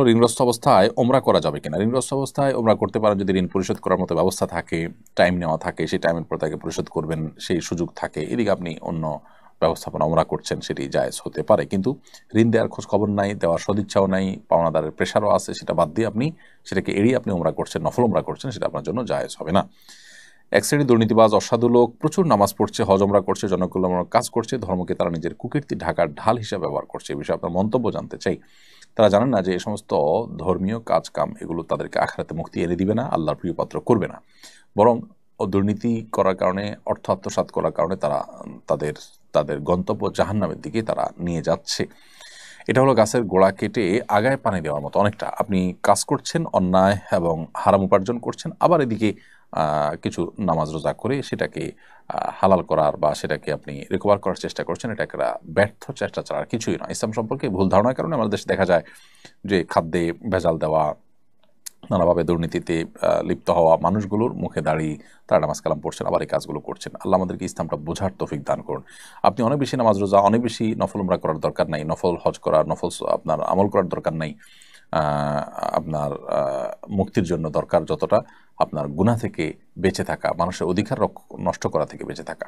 ঋণগ্রস্ত অবস্থায় ওমরা করা যাবে কিনা? ঋণগ্রস্ত অবস্থায় ওমরা করতে পারেন যদি ঋণ পরিশোধ করার মতো ব্যবস্থা থাকে, টাইম নেওয়া থাকে, সেই টাইমের পর তাকে পরিশোধ করবেন সেই সুযোগ থাকে, এদিকে আপনি অন্য ব্যবস্থাপনা ওমরা করছেন, সেটি জায়েজ হতে পারে। কিন্তু ঋণ দেওয়ার খোঁজ খবর নাই, দেওয়ার সদিচ্ছাও নাই, পাওনাদারের প্রেশারও আছে, সেটা বাদ দিয়ে আপনি সেটাকে এড়িয়ে আপনি ওমরা করছেন, নফল ওমরা করছেন, সেটা আপনার জন্য জায়েজ হবে না। এক শ্রেণীর দুর্নীতিবাজ অসাধু লোক প্রচুর নামাজ পড়ছে, হজ ওমরা করছে, জনকল্যাণমূলক কাজ করছে, ধর্মকে তারা নিজের কুকীর্তি ঢাকার ঢাল হিসেবে ব্যবহার করছে। এই বিষয়ে আপনার মন্তব্য জানতে চাই। তারা জানেন না যে এই সমস্ত ধর্মীয় কাজ কাম এগুলো তাদেরকে আখিরাতে মুক্তি এনে দিবে না, আল্লাহর প্রিয়পাত্র করবে না, বরং দুর্নীতি করার কারণে, অর্থ আত্মসাৎ করার কারণে তারা তাদের তাদের গন্তব্য জাহান্নামের দিকে তারা নিয়ে যাচ্ছে। এটা হলো গাছের গোড়া কেটে আগায় পানি দেওয়ার মতো অনেকটা। আপনি কাজ করছেন অন্যায় এবং হারাম উপার্জন করছেন, আবার এদিকে কিছু নামাজ রোজা করে সেটাকে হালাল করার বা সেটাকে আপনি রিকভার করার চেষ্টা করছেন। এটা একটা ব্যর্থ চেষ্টা ছাড়া আর কিছুই নয়। ইসলাম সম্পর্কে ভুল ধারণার কারণে আমাদের দেশে দেখা যায় যে খাদ্যে ভেজাল দেওয়া, নানাভাবে দুর্নীতিতে লিপ্ত হওয়া মানুষগুলোর মুখে দাঁড়িয়ে তারা নামাজ কালাম পড়ছেন, আবার এই কাজগুলো করছেন। আল্লাহ আমাদেরকে ইসলামটা বোঝার তৌফিক দান করুন। আপনি অনেক বেশি নামাজ রোজা, অনেক বেশি নফল উমরা করার দরকার নাই, নফল হজ করার, নফল আপনার আমল করার দরকার নাই। আপনার মুক্তির জন্য দরকার যতটা আপনার গুনাহ থেকে বেঁচে থাকা, মানুষের অধিকার নষ্ট করা থেকে বেঁচে থাকা।